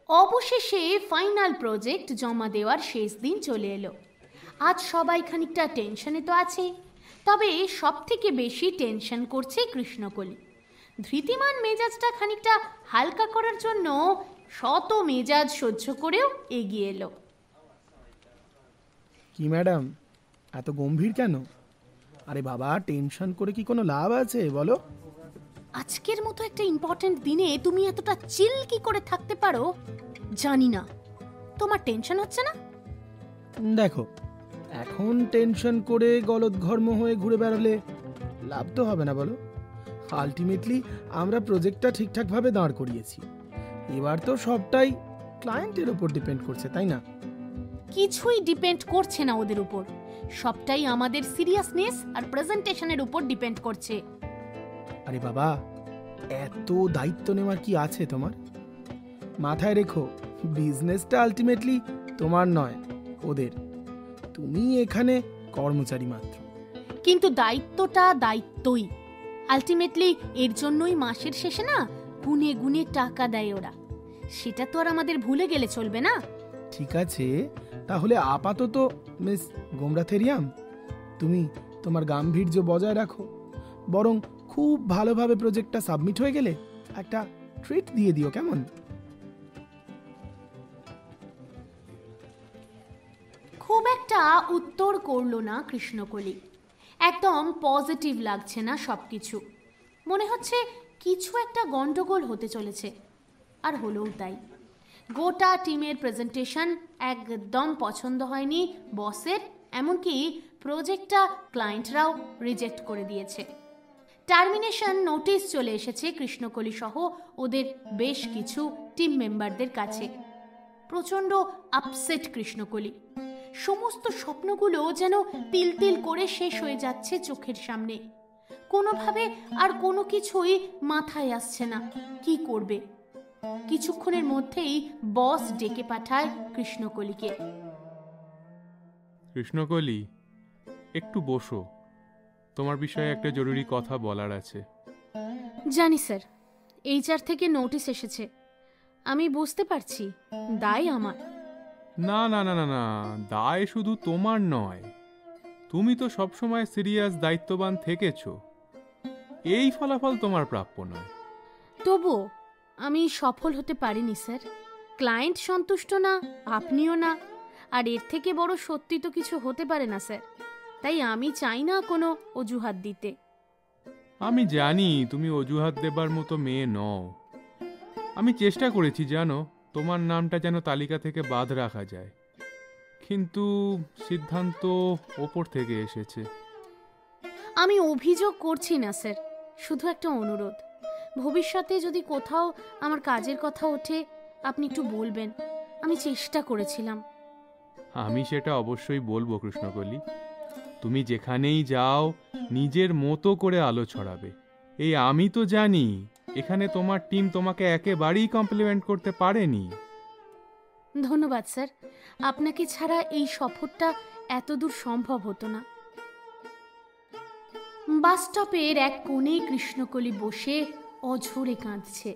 অবশেষে ফাইনাল প্রজেক্ট জমা দেওয়ার শেষ দিন চলে এলো। আজ সবাই খানিকটা টেনশনে তো আছে, তবে সব থেকে বেশি টেনশন করছে কৃষ্ণকলি। ধৃতিমান মেজাজটা খানিকটা হালকা করার জন্য শত মেজাজ সহ্য করেও এগিয়ে এলো। কি ম্যাডাম, এত গম্ভীর কেন? আরে বাবা, টেনশন করে কি কোনো লাভ আছে বলো? আজকের মতো একটা ইম্পর্টেন্ট দিনে তুমি এতটা চিল কি করে থাকতে পারো জানি না। তোমার টেনশন হচ্ছে না? দেখো, এখন টেনশন করে গলদঘর্ম হয়ে ঘুরে বেড়ালে লাভ তো হবে না বলো। আলটিমেটলি আমরা প্রজেক্টটা ঠিকঠাকভাবে দাঁড় করিয়েছি, এবার তো সবটাই ক্লায়েন্টের উপর ডিপেন্ড করছে, তাই না? কিছুই ডিপেন্ড করছে না ওদের উপর, সবটাই আমাদের সিরিয়াসনেস আর প্রেজেন্টেশনের উপর ডিপেন্ড করছে। আরে বাবা, এত দায়িত্ব নেওয়ার কি আছে তোমার? মাথায় রেখো, বিজনেসটা আলটিমেটলি তোমার নয়, ওদের। তুমি এখানে কর্মচারী মাত্র। কিন্তু দায়িত্বটা দায়িত্বই। আলটিমেটলি এর জন্যই মাসের শেষে না গুনে গুনে টাকা দেয় ওরা। সেটা তো আর আমাদের ভুলে গেলে চলবে না। ঠিক আছে, তাহলে আপাতত মিস গোমরাথেরিয়াম, তুমি তোমার গাম্ভীর্য বজায় রাখো। বরং খুব ভালোভাবে প্রজেক্টটা সাবমিট হয়ে গেলে একটা ট্রিট দিয়ে দিও, কেমন? খুব একটা উত্তর করলো না কৃষ্ণকলি। একদম পজিটিভ লাগছে না সবকিছু। মনে হচ্ছে কিছু একটা গন্ডগোল হতে চলেছে, আর হলোও তাই। গোটা টিমের প্রেজেন্টেশন একদম পছন্দ হয়নি বসের, এমনকি প্রজেক্টটা ক্লায়েন্টরাও রিজেক্ট করে দিয়েছে। টার্মিনেশন নোটিশ চলে এসেছে কৃষ্ণকলি সহ ওদের বেশ কিছু টিম মেম্বারদের কাছে। প্রচণ্ড আপসেট কৃষ্ণকলি। সমস্ত স্বপ্নগুলো যেন তিল তিল করে শেষ হয়ে যাচ্ছে চোখের সামনে। কোনোভাবে আর কোনো কিছুই মাথায় আসছে না। কি করবে? কিছুক্ষণের মধ্যেই বস ডেকে পাঠায় কৃষ্ণকলিকে। কৃষ্ণকলি, একটু বসো, তোমার বিষয়ে একটা জরুরি কথা বলার আছে। জানি স্যার, এইচআর থেকে নোটিশ এসেছে। আমি বুঝতে পারছি দায় আমার। না না না না না, দায় শুধু তোমার নয়, তুমি তো সবসময় সিরিয়াস দায়িত্ববান থেকেছো। এই ফলাফল তোমার প্রাপ্য নয়। তবুও আমি সফল হতে পারিনি স্যার। ক্লায়েন্ট সন্তুষ্ট না, আপনিও না, আর এর থেকে বড় সত্যি তো কিছু হতে পারে না স্যার। তাই আমি চাই না কোনো অজুহাত দিতে। আমি জানি তুমি অজুহাত দেবার মতো মেয়ে নও। আমি চেষ্টা করেছি জানো, তোমার নামটা যেন তালিকা থেকে বাদ রাখা যায়, কিন্তু সিদ্ধান্ত ওপর থেকে এসেছে। আমি অভিযোগ করছি না স্যার, শুধু একটা অনুরোধ। ভবিষ্যতে যদি কোথাও আমার কাজের কথা ওঠে আপনি একটু বলবেন। আমি চেষ্টা করেছিলাম। আমি সেটা অবশ্যই বলবো কৃষ্ণকলি। তুমি যেখানেই যাও নিজের মতো করে আলো ছড়াবে। এই আমি তো জানি এখানে তোমার টিম তোমাকে একেবারেই কমপ্লিমেন্ট করতে পারেনি। ধন্যবাদ স্যার, আপনাকে ছাড়া এই সফরটা এতদূর সম্ভব হতো না। বাস স্টপের এক কোণে কৃষ্ণকলি বসে অঝরে কাঁদছে।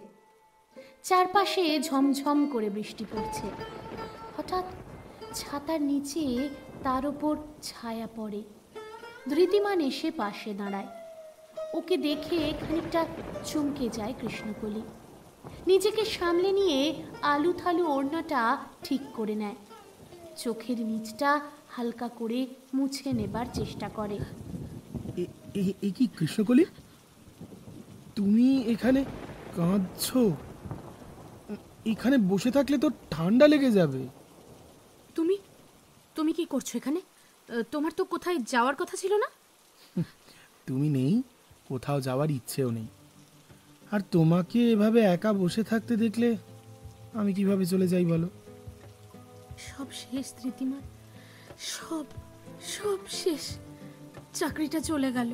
চারপাশে ঝমঝম করে বৃষ্টি পড়ছে। হঠাৎ ছাতার নিচে তার ওপর ছায়া পড়ে। ধৃতিমান এসে পাশে দাঁড়ায়। ওকে দেখে খানিকটা চমকে যায় কৃষ্ণকলি। নিজেকে সামলে নিয়ে আলু থালু ওড়নাটা ঠিক করে নেয়। চোখের নিচটা হালকা করে মুছে নেবার চেষ্টা করে। এ কি কৃষ্ণকলি, তুমি এখানে কাঁদছো? এখানে বসে থাকলে তো ঠান্ডা লেগে যাবে। তুমি তুমি কি করছো এখানে? তোমার তো কোথায় যাওয়ার কথা ছিল না? তুমি নেই, কোথাও যাওয়ার ইচ্ছেও নেই। আর তোমাকে এভাবে একা বসে থাকতে দেখলে আমি কিভাবে চলে যাই বলো? সব শেষ ধৃতিমান, সব সব শেষ। চাকরিটা চলে গেল।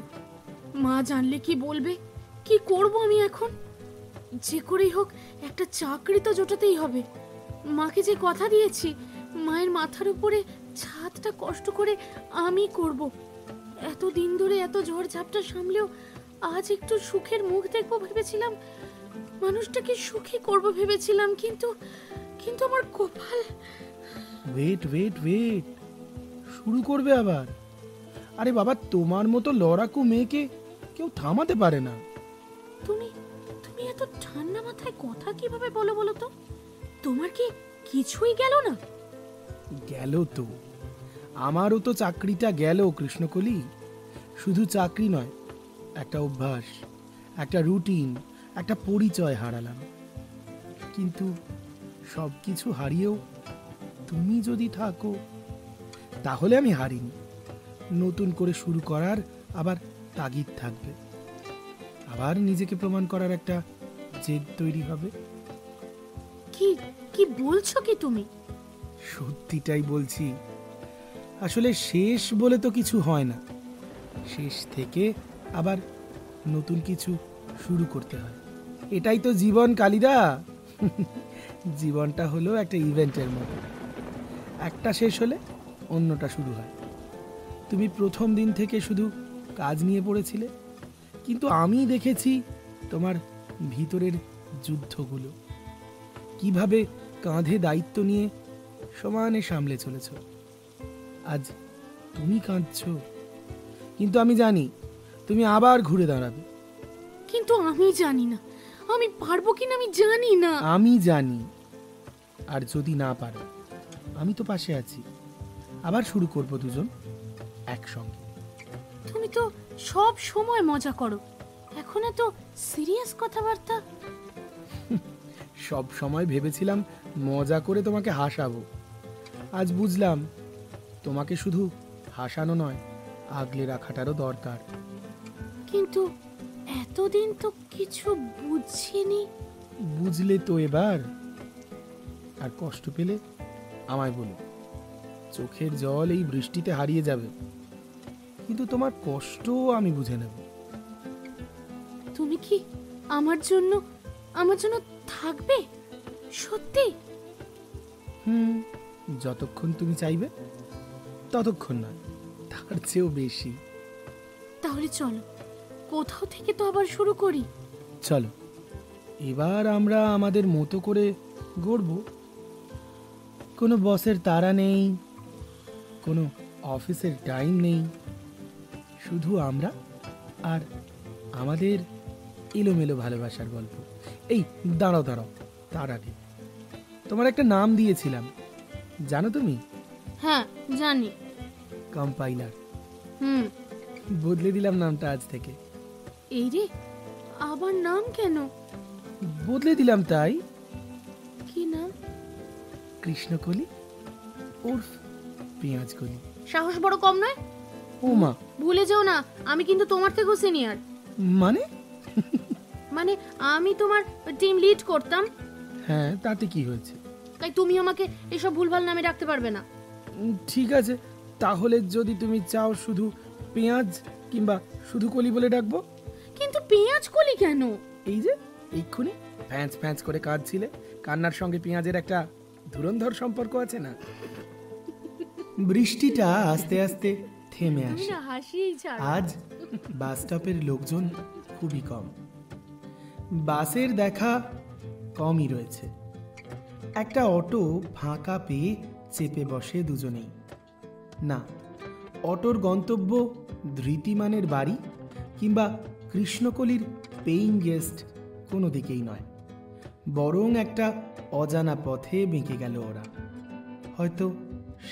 মা জানলে কি বলবে? কি করব আমি এখন? যে করেই হোক একটা চাকরি তো জোটাতেই হবে। মাকে যে কথা দিয়েছি, মায়ের মাথার উপরে ছাদটা কষ্ট করে আমি করব। এত দিন ধরে এত ঝড় ঝাপটা সামলেও আজ একটু সুখের মুখ দেখবো ভেবেছিলাম, মানুষটাকে সুখী করব ভেবেছিলাম, কিন্তু কিন্তু আমার কপাল। ওয়েট ওয়েট ওয়েট, শুরু করবে আবার? আরে বাবা, তোমার মতো লড়াকু মেয়েকে কেউ থামাতে পারে না। তুমি তুমি এত ঠান্ডা মাথায় কথা কিভাবে বলো বলো তো? তোমার কি কিছুই গেল না? গেল তো, আমারও তো চাকরিটা গেল কৃষ্ণকলি। শুধু চাকরি নয়, একটা অভ্যাস, একটা রুটিন, একটা পরিচয় হারালাম। কিন্তু সব কিছু হারিয়েও তুমি যদি থাকো, তাহলে আমি হারিনি। নতুন করে শুরু করার আবার তাগিদ থাকবে। আবার নিজেকে প্রমাণ করার একটা জেদ তৈরি হবে। কি কি বলছো কি তুমি? সত্যিটাই বলছি। আসলে শেষ বলে তো কিছু হয় না। শেষ থেকে আবার নতুন কিছু শুরু করতে হয়। এটাই তো জীবন, কালিদা। জীবনটা হলো একটা ইভেন্টের মতো। একটা শেষ হলে অন্যটা শুরু হয়। তুমি প্রথম দিন থেকে শুধু কাজ নিয়ে পড়েছিলে, কিন্তু আমি দেখেছি তোমার ভিতরের যুদ্ধগুলো, কিভাবে কাঁধে দায়িত্ব নিয়ে সমানে সামলে চলেছ। আজ তুমি কাঁদছো, কিন্তু আমি জানি তুমি আবার ঘুরে দাঁড়াবে। কিন্তু আমি জানি না আমি পারবো কিনা, আমি জানি না। আমি জানি, আর যদি না পারো আমি তো পাশে আছি। আবার শুরু করব দুজন একসঙ্গে। তুমি তো সব সময় মজা করো, এখন এত সিরিয়াস কথাবার্তা। সব সময় ভেবেছিলাম মজা করে তোমাকে হাসাবো। আজ বুঝলাম তোমাকে শুধু হাসানো নয়, আগলে রাখাটারও দরকার। কিন্তু এতদিন তো কিছু বুঝিনি। বুঝলে তো এবার। আর কষ্ট পেলে আমায় বলো। চোখের জল এই বৃষ্টিতে হারিয়ে যাবে, কিন্তু তোমার কষ্ট আমি বুঝে নেব। তুমি কি আমার জন্য থাকবে সত্যি? যতক্ষণ তুমি চাইবে ততক্ষণ নয়, তার চেয়েও বেশি। তাহলে চলো, কোথাও থেকে তো আবার শুরু করি। চলো, এবার আমরা আমাদের মতো করে গড়ব। কোনো বসের তাড়া নেই, কোনো অফিসের টাইম নেই, শুধু আমরা আর আমাদের এলোমেলো ভালোবাসার গল্প। এই দাঁড়াও দাঁড়াও, তার আগে তোমার একটা নাম দিয়েছিলাম, জানো তুমি? হ্যাঁ জানি। কম্পাইলার। হুম। বদলে দিলাম নামটা আজ থেকে। এই রে, আবার নাম কেন বদলে দিলাম? তাই। কি নাম? কৃষ্ণকলি ওরফ পেঁয়াজকলি। সাহস বড় কম নয়? ও মা, ভুলে যেও না, আমি কিন্তু তোমার থেকেও সিনিয়র। মানে? মানে আমি তোমার টিম লিড করতাম। হ্যাঁ, তাতে কি হয়েছে? তাই তুমি আমাকে এসব ভুলভাল নামে রাখতে পারবে না। ঠিক আছে, তাহলে যদি তুমি চাও শুধু পেঁয়াজ কিংবা শুধু কলি বলে ডাকবো। কিন্তু পেঁয়াজ কলি কেন? এই যে এক্ষুনি প্যাঁচ প্যাঁচ করে কাঁদছিলে, কান্নার সঙ্গে পেঁয়াজের একটা ধুরন্ধর সম্পর্ক আছে না? বৃষ্টিটা আস্তে আস্তে থেমে তুমি আসে। না হাসিই ছাড়। আজ বাস স্টপের লোকজন খুবই কম, বাসের দেখা কমই রয়েছে। একটা অটো ফাঁকা পেয়ে চেপে বসে দুজনেই। না, অটোর গন্তব্য ধৃতিমানের বাড়ি কিংবা কৃষ্ণকলির পেইং গেস্ট কোনো দিকেই নয়, বরং একটা অজানা পথে বেঁকে গেল ওরা। হয়তো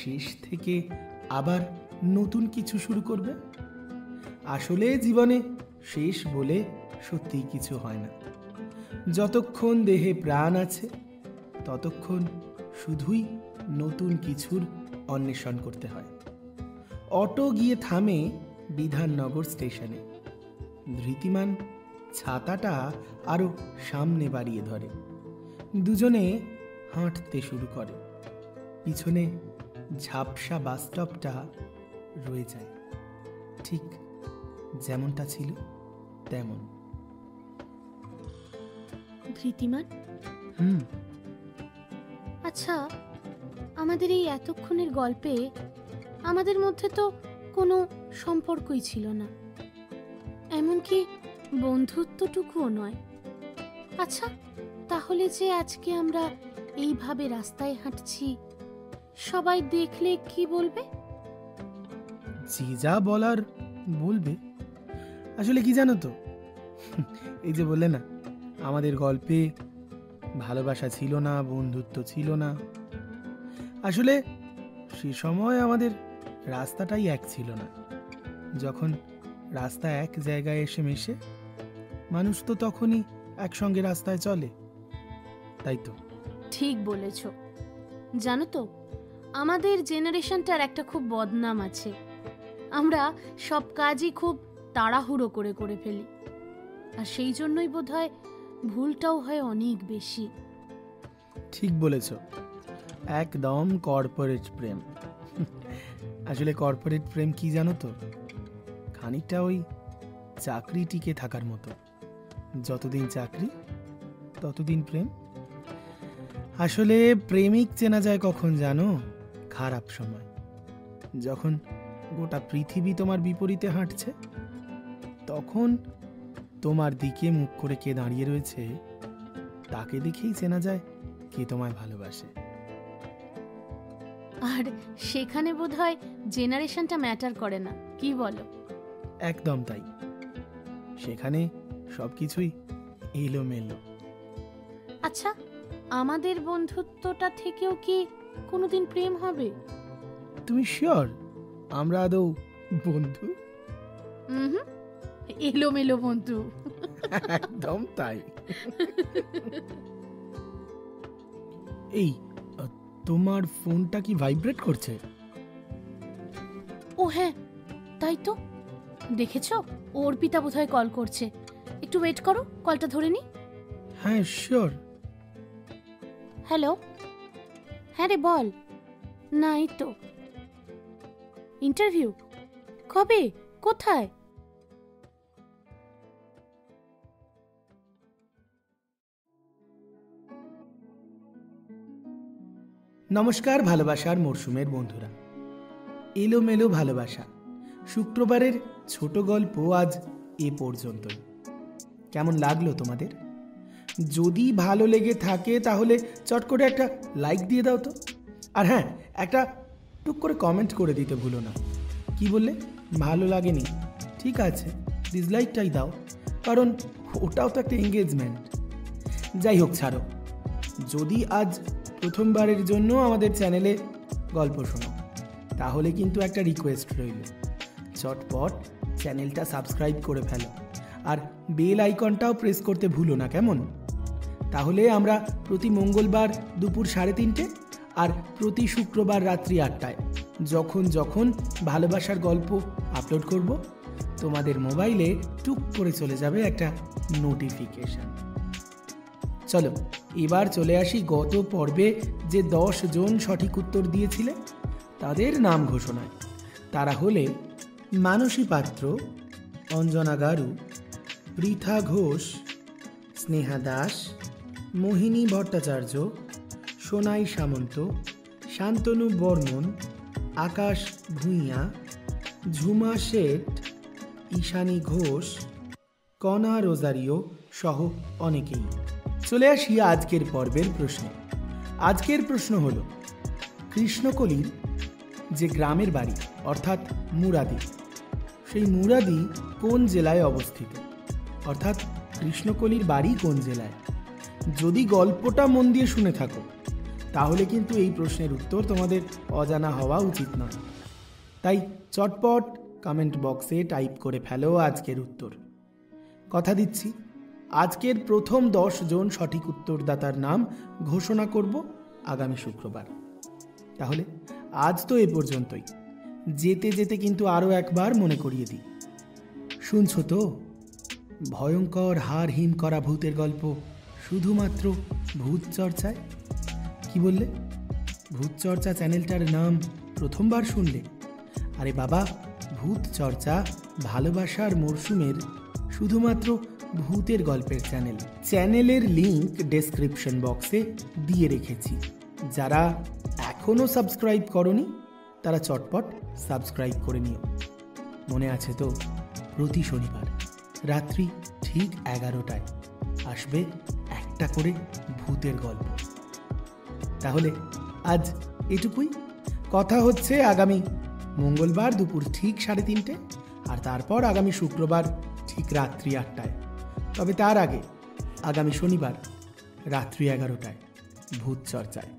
শেষ থেকে আবার নতুন কিছু শুরু করবে। আসলে জীবনে শেষ বলে সত্যিই কিছু হয় না। যতক্ষণ দেহে প্রাণ আছে ততক্ষণ শুধুই নতুন কিছুর অন্বেষণ করতে হয়। অটো গিয়ে থামে বিধাননগর স্টেশনে। ধৃতিমান ছাতাটা আরো সামনে বাড়িয়ে ধরে। দুজনে হাঁটতে শুরু করে। পিছনে ঝাপসা বাস স্টপটা রয়ে যায়, ঠিক যেমনটা ছিল তেমন। ধৃতিমান, হুম, আচ্ছা, আমাদের এই এতক্ষণের গল্পে আমাদের মধ্যে তো কোনো সম্পর্কই ছিল না, এমনকি বন্ধুত্বটুকুও নয়। আচ্ছা, তাহলে যে আজকে আমরা এইভাবে রাস্তায় হাঁটছি, সবাই দেখলে কি বলবে? যে যা বলার বলবে। আসলে কি জানো তো, এই যে বললে না আমাদের গল্পে ভালোবাসা ছিল না, বন্ধুত্ব ছিল না, আসলে সে সময় আমাদের রাস্তাটাই এক ছিল না। যখন রাস্তা এক জায়গায় এসে মেশে, মানুষ তো তখনই একসঙ্গে রাস্তায় চলে, তাই তো? ঠিক বলেছ। জানো তো, আমাদের জেনারেশনটার একটা খুব বদনাম আছে, আমরা সব কাজই খুব তাড়াহুড়ো করে করে ফেলি, আর সেই জন্যই বোধহয় ভুলটাও হয় অনেক বেশি। ঠিক বলেছ, একদম কর্পোরেট প্রেম। আসলে কর্পোরেট প্রেম কি জানো তো, খানিকটা ওই চাকরি টিকে থাকার মতো। যতদিন চাকরি ততদিন প্রেম। আসলে প্রেমিক চেনা যায় কখন জানো? খারাপ সময়, যখন গোটা পৃথিবী তোমার বিপরীতে হাঁটছে, তখন তোমার দিকে মুখ করে কে দাঁড়িয়ে রয়েছে তাকে দেখেই চেনা যায় কে তোমায় ভালোবাসে। আর সেখানে বোধহয় জেনারেশনটা ম্যাটার করে না, কি বলো? একদম তাই, সেখানে সবকিছুই এলোমেলো। আচ্ছা, আমাদের বন্ধুত্বটা থেকেও কি কোনোদিন প্রেম হবে? তুমি শিওর আমরা আদৌ বন্ধু? হুম, এলোমেলো বন্ধু। একদম তাই। এই তোমার ফোনটা কি ভাইব্রেট করছে? ও হ্যাঁ, তাই তো। দেখেছো, অর্পিতা বোধহয় কল করছে। একটু ওয়েট করো, কলটা ধরে নি। হ্যাঁ শিওর। হ্যালো, হ্যাঁ রে বল। না, এই তো। ইন্টারভিউ কবে, কোথায়? নমস্কার ভালোবাসার মরশুমের বন্ধুরা। এলোমেলো ভালোবাসা শুক্রবারের ছোট গল্প আজ এ পর্যন্তই। কেমন লাগলো তোমাদের? যদি ভালো লেগে থাকে তাহলে চট করে একটা লাইক দিয়ে দাও তো। আর হ্যাঁ, একটা টুক করে কমেন্ট করে দিতে ভুলো না। কি বললে? ভালো লাগেনি? ঠিক আছে, ডিসলাইকটাই দাও, কারণ ওটাও তো একটা এঙ্গেজমেন্ট। যাই হোক, ছাড়ো। যদি আজ প্রথমবারের জন্য আমাদের চ্যানেলে গল্প শোনো, তাহলে কিন্তু একটা রিকোয়েস্ট রইল, চটপট চ্যানেলটা সাবস্ক্রাইব করে ফেলো আর বেল আইকনটাও প্রেস করতে ভুলো না, কেমন? তাহলে আমরা প্রতি মঙ্গলবার দুপুর 3:30 আর প্রতি শুক্রবার রাত্রি 8টায় যখন যখন ভালোবাসার গল্প আপলোড করব, তোমাদের মোবাইলে টুক করে চলে যাবে একটা নোটিফিকেশন। চলো এবার চলে আসি গত পর্বে যে 10 জন সঠিক উত্তর দিয়েছিলে তাদের নাম ঘোষণায়। তারা হলে মানসী পাত্র, অঞ্জনা গারু, পৃথা ঘোষ, স্নেহা দাস, মোহিনী ভট্টাচার্য, সোনাই সামন্ত, শান্তনু বর্মন, আকাশ ভূঁইয়া, ঝুমা শেঠ, ঈশানী ঘোষ, কণা রোজারিও সহ অনেকেই। চলে আসি আজকের পর্বের প্রশ্নে। আজকের প্রশ্ন হলো, কৃষ্ণকলির যে গ্রামের বাড়ি অর্থাৎ মুরাদি, সেই মুরাদি কোন জেলায় অবস্থিত? অর্থাৎ কৃষ্ণকলির বাড়ি কোন জেলায়? যদি গল্পটা মন দিয়ে শুনে থাকো তাহলে কিন্তু এই প্রশ্নের উত্তর তোমাদের অজানা হওয়া উচিত নয়। তাই চটপট কমেন্ট বক্সে টাইপ করে ফেলো আজকের উত্তর। কথা দিচ্ছি, আজকের প্রথম 10 জন সঠিক উত্তরদাতার নাম ঘোষণা করব আগামী শুক্রবার। তাহলে আজ তো এ পর্যন্তই। যেতে যেতে কিন্তু আরও একবার মনে করিয়ে দিই, শুনছো তো? ভয়ঙ্কর হার হিম করা ভূতের গল্প শুধুমাত্র ভূত চর্চায়। কি বললে? ভূত চর্চা চ্যানেলটার নাম প্রথমবার শুনলে? আরে বাবা, ভূত চর্চা ভালোবাসার মরশুমের শুধুমাত্র ভূতের গল্পের চ্যানেল। চ্যানেলের লিংক ডেসক্রিপশন বক্সে দিয়ে রেখেছি। যারা এখনও সাবস্ক্রাইব করনি তারা চটপট সাবস্ক্রাইব করে নিও। মনে আছে তো? প্রতি শনিবার রাত্রি ঠিক 11টায় আসবে একটা করে ভূতের গল্প। তাহলে আজ এটুকুই। কথা হচ্ছে আগামী মঙ্গলবার দুপুর ঠিক 3:30, আর তারপর আগামী শুক্রবার ঠিক রাত্রি 8টায়। তবে তার আগে আগামী শনিবার রাত্রি 11টায় ভূত চর্চায়।